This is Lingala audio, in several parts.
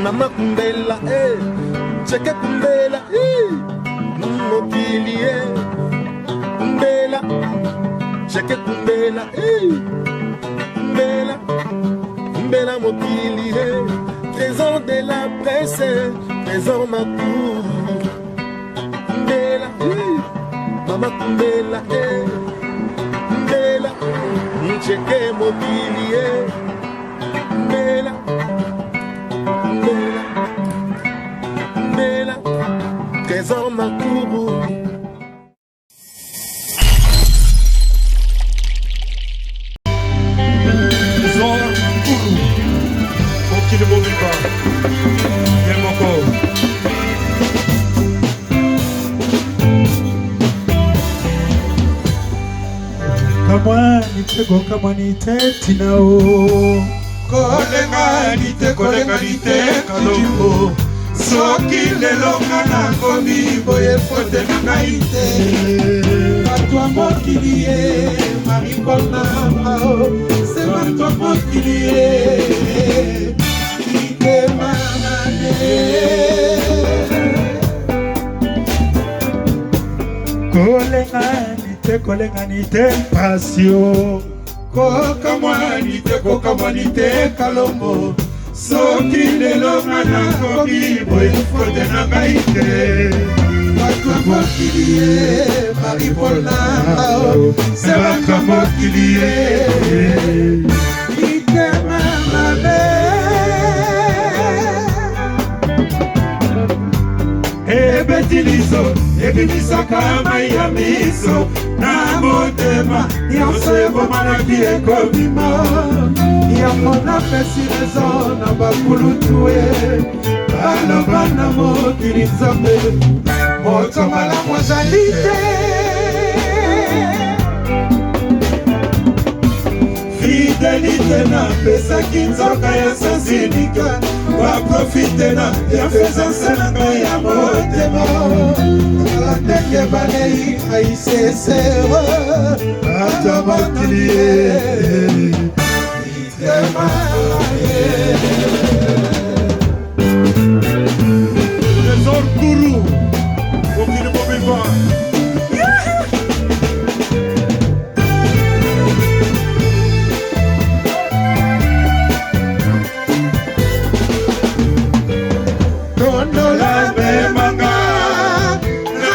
Mama Kumbela, cheke Kumbela, mokili, Kumbela, cheke Kumbela, Kumbela, Kumbela mokili, trésor de la presse, trésor Makou, Kumbela, Mama Kumbela, Kumbela, cheke mokili, Kumbela, Kumbela, Kumbela, trésor Makourou. Trésor Makourou. Pour ne m'oublie pas. Bien encore. Kamwanite tinao kolenganite kalombo soki lelo ngana komi boye fote na ngai te bato ya mokili ye maripona mao se bato ya mokili ye ikemanane kolenganite pasio kokamwanite kalombo soki lelo ngana komi boye fote na ngai te bato ya mokili ye maripona se bato ya mokili ye ikemamane ebetiliso ebimisaka mai ya miso na motema nyonso ekomanaki ekobima yango napesi rezo na bakulutu e baloba na mokili nzambe moto malamu azali te fidelite napesaki nzoka ya sansinika baprofite na bienfaisance na ngai ya motema kala ndenge balei aisesero ata mokili ye Trésor Kourou. Pour ne m'oublie pas.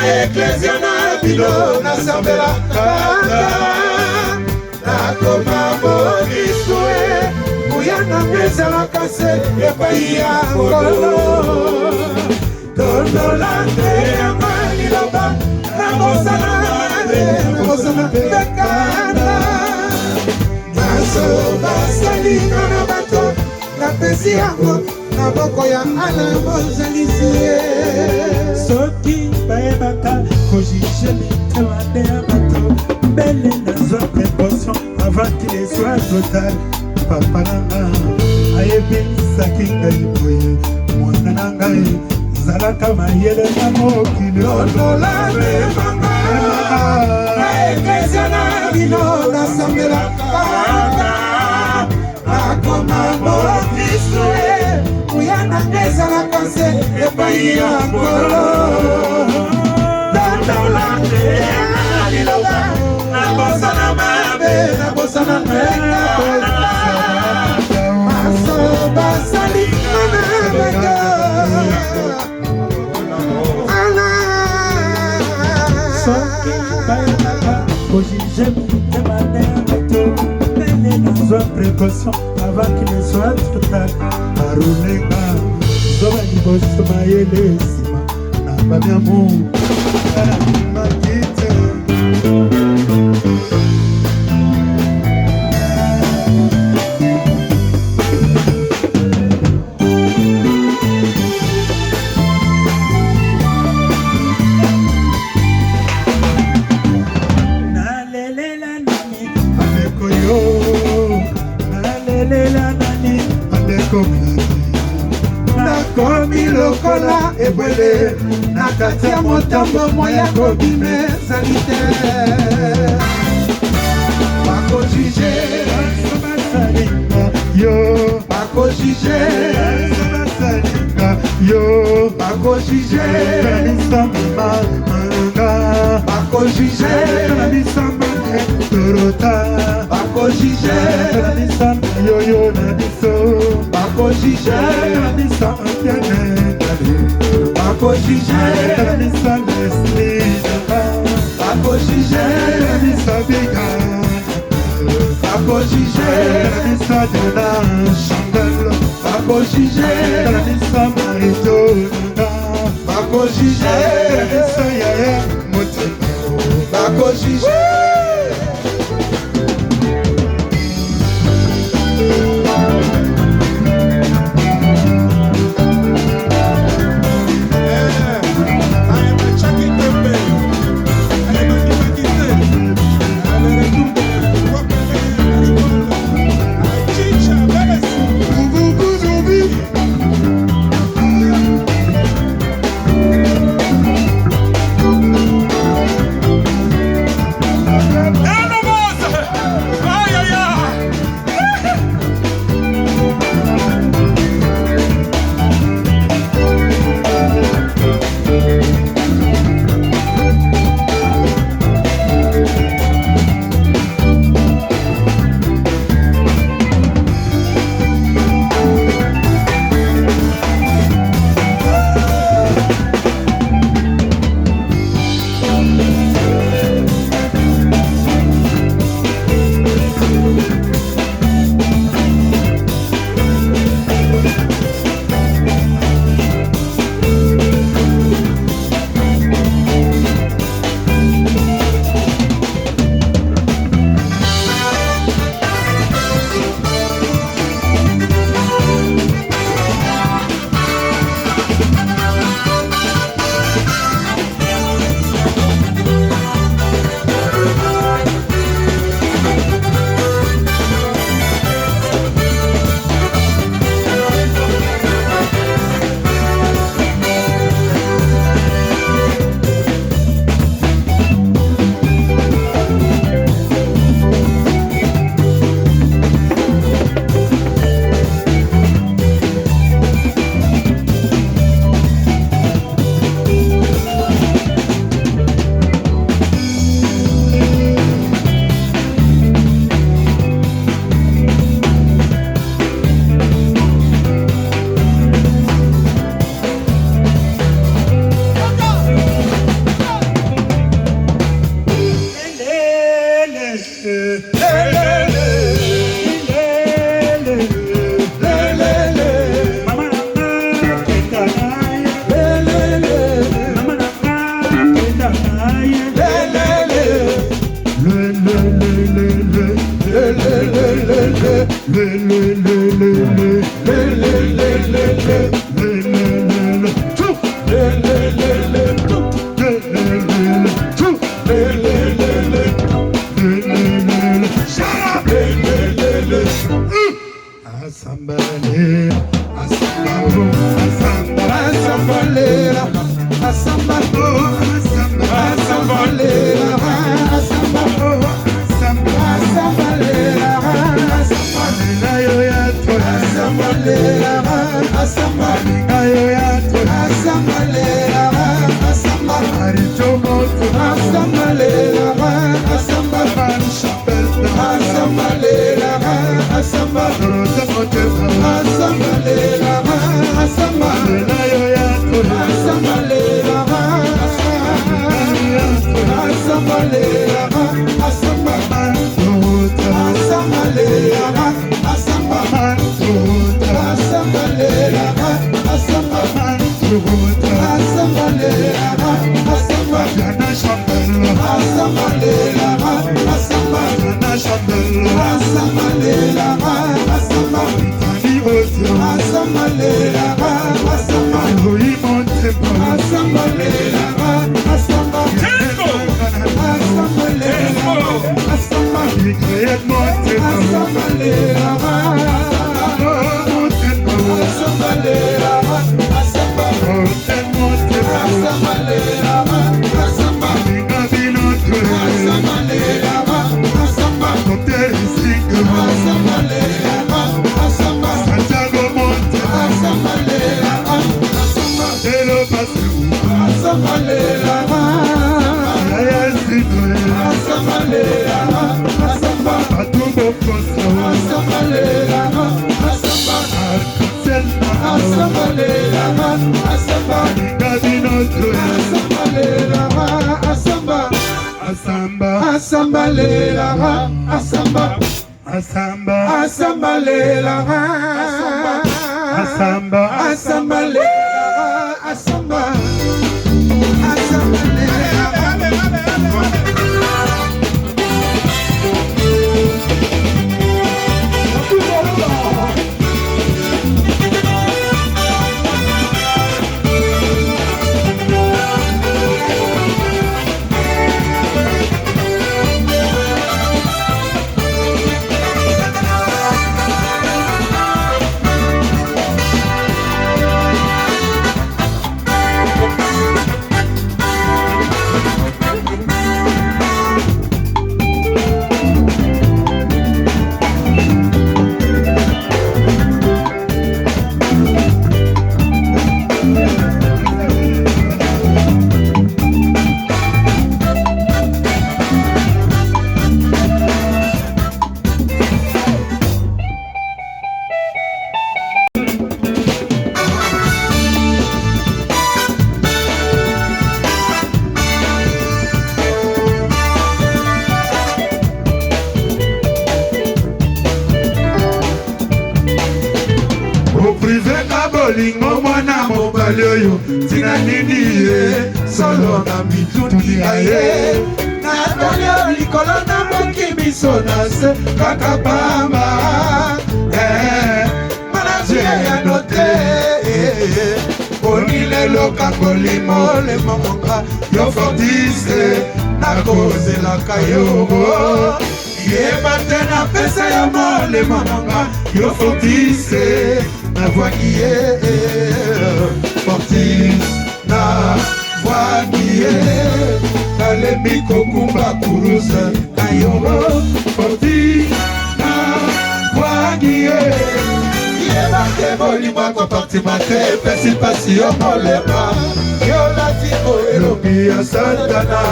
Eklesia na bilo nasambela kaka nakoma bonisue kuya na ezalaka se epai ya ngolo tondolande yanga liloba nabosana bekana naso basalika na bato napesi yango na boko ya ala bozalisie soki bayebaka kojije mitema nde ya bato mbele nazwa précaution avant qu'il ne soit total papa nanga ayebisaki ngai boye mwana na ngai zalaka mayele na mokili ololamemanga na eklesia na bino nasambelaka nakoma mokristo kuya nanga ezalaka se epai ya ngolo dandolande liloba nabosana mabe nabosana meka maso basalika na meka ala soki bayaka kojije mitema nde ya bato mbele nazwa précaution avant qu'il ne soit total arulenga zoba liboso mayele nsima na bamiamu makite nalelela nani andeko yo nalelela nani andeko nakomi lokola ebwele na kati ya motambo moya kobima ezali te bakojije basalinga yo bakojije basalinga bakojije bakojije bakojije yoyo na biso bakojije bakojije bakojije bakojije bakojije bakojije Hello, Marino Asambalela Asamba Atumbo Koso Asambalela Asamba Asambalela Asamba Gabinoto Asambalela Asamba Asamba Asambalela Asamba Asamba Asambalela Asamba Asambalela Asamba Lingo mwana mobali oyo tina nini ye solo na mituni ya ye Natalio likolo na moki miso na se kaka pamba Manazie ya note Bonile loka kolimo le mamonga Yo fortise na koze la kayo Yeba te na pesa ya mo le mamonga Yo fortise na voix qui est Fortis na voix qui est Kalemi kokumba kurusa Kayoro Fortis na voix qui est Yeba te boli mwako parti mate Pesi pasi yo molema Yo latiko elobi ya Santana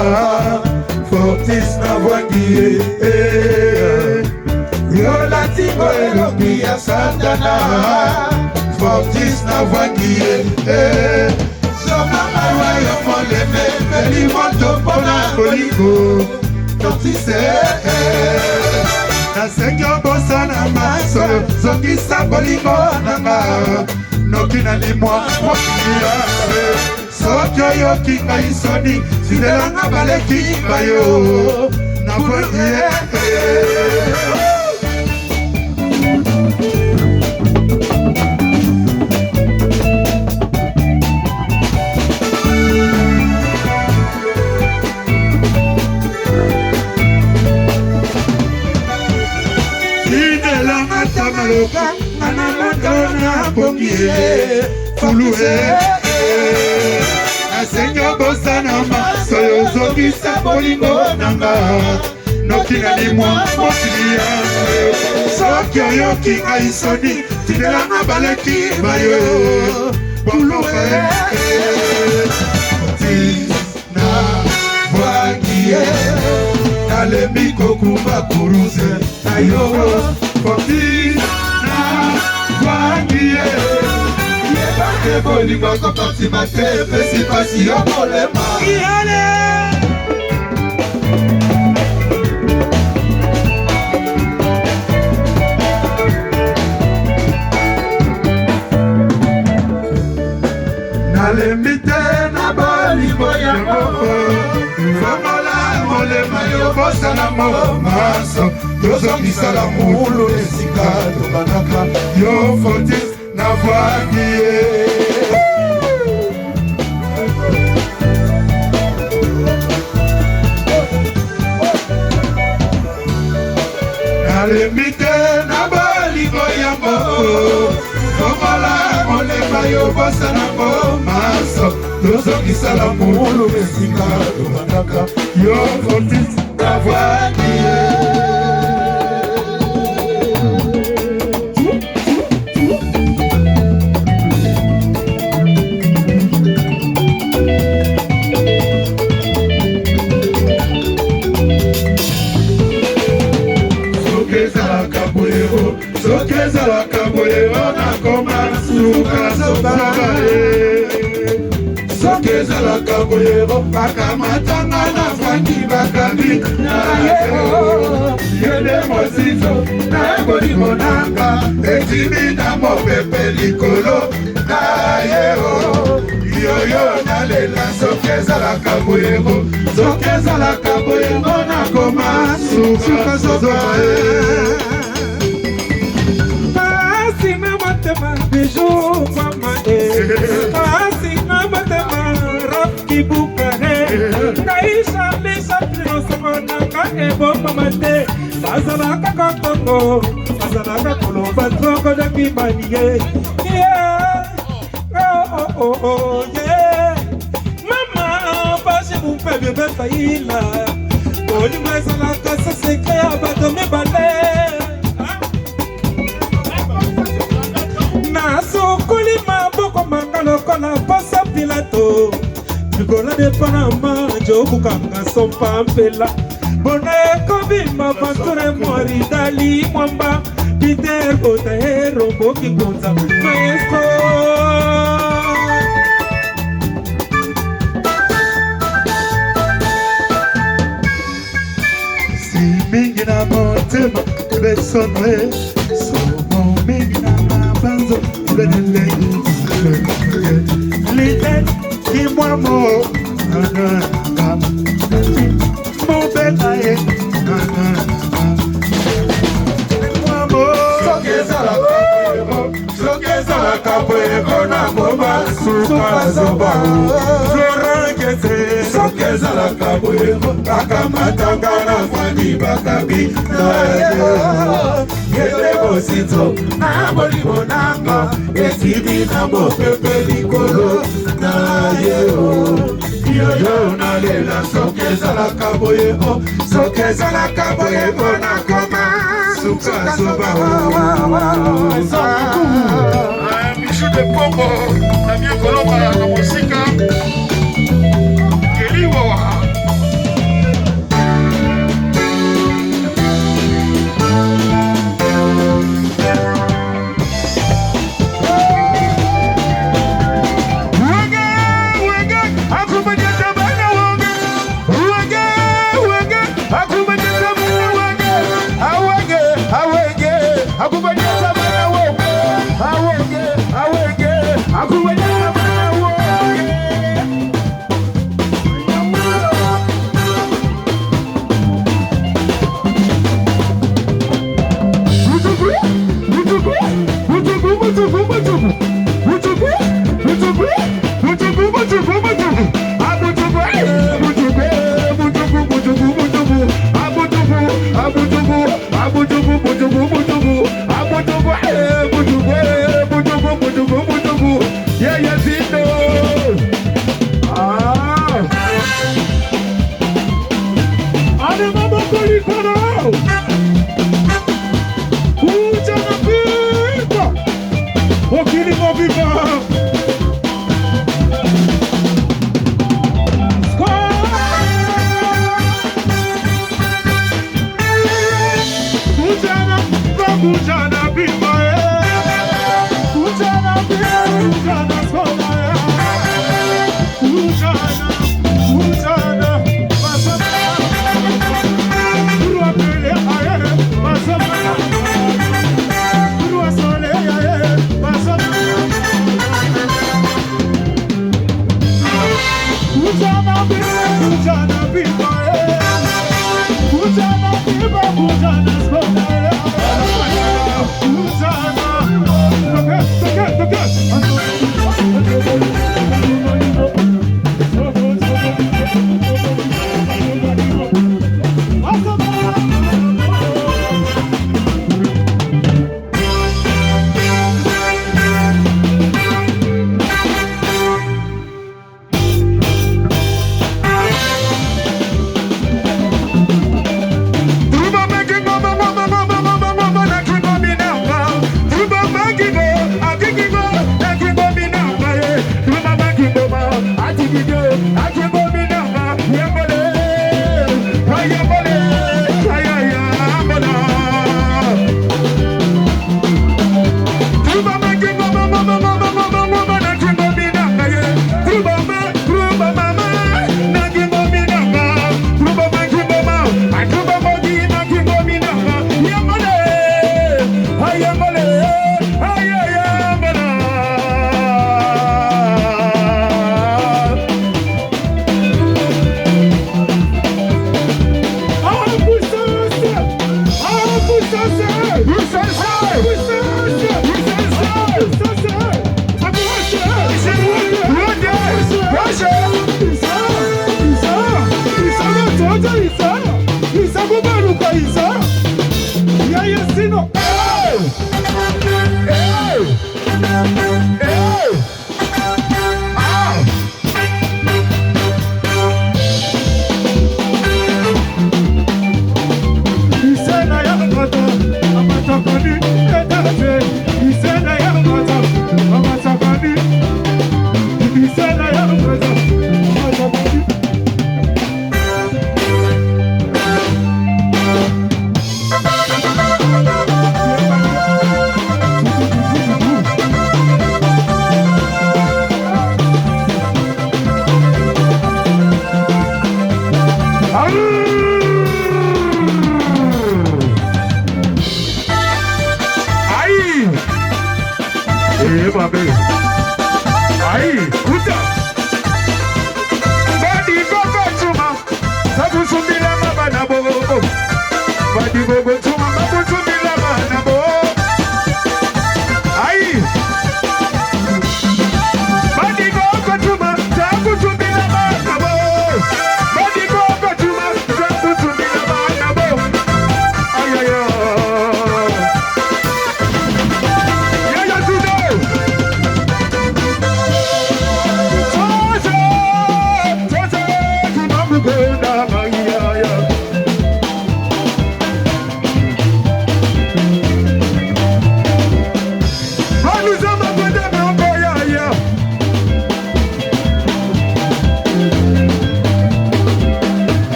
Fortis na voix qui est Yo latiko elobi ya Santana Fortis na voix qui est Soma mawa yo moleme Beli moto pona koliko Fortis Nasenyo bosa na maso Zongisa bolingo nanga Nokina ni mwa mwakiyase Sokyo yo kinga isoni Sidelanga baleki bayo Na voix qui est Nana bongie Fulue Nasenyo bosa na maso yo Zongisa bolingo nanga Nokina ni mwa mokilia Sokyo yo kinga isoni Tidelanga baleki bayo Fulue na voix qui est Kalemi kokumba kuruze na yo Fortis na voix qui est Yeba te boli mwako parti mate Pesi pasi yo molema Nalemite na bolingo yango Fongola molema yo bosala mo maso Tozongisa la mulu esika tobandaka Yo Fortis na voix qui est Nalemite na bolingo yango Fongola molema yo bosala mo maso Tozongisa la mulu esika tobandaka Yo Fortis na voix qui est ezalaka boye onakoma suka zoba soki ezalaka boye bakamatanga na fandi bakambi na yede mozizo na ebolimonanga etimi na mopepe likolo na yeo yoyo nalela soki ezalaka boye soki ezalaka boye onakoma suka zoba Asina matema bijou mama asina matema rafki bukare naisha lisa triosonaka ebo mama te azalaka kakongo azalaka koloba troko de kimanie mama basi mumpe bebe faila olingo ezalaka sa sekre ya bato mibale nasukuli maboko manga lokola posa pilato likola de panama jokukanga sompa mpela bona ekobima banture moridali mwamba peter botahero bokikonza maestro si mingi na motema besonwe somo mingi na mabanzo l'idée dis-moi mot mon bétail soki ezalaka boye mpona koma suka zoba florangese soki ezalaka boye bakamatanga na fandi bakabi na yede bosito na bolimonanga etimi na mopepe likolo na yeo yoyo nalela soki ezalaka boye soki ezalaka boye mpona koma suka zoba bijou de pombo na bien kolomba na mosika keliwawa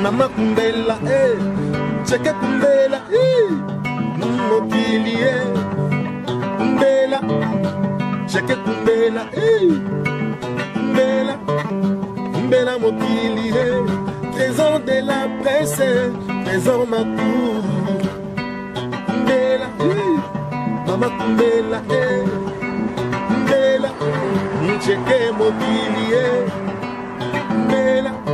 Mama kumbela, cheke kumbela, mokili, kumbela, cheke kumbela, kumbela, kumbela mokili, trésor de la presse, trésor ma cour, kumbela, mama kumbela, kumbela, cheke mokili, kumbela.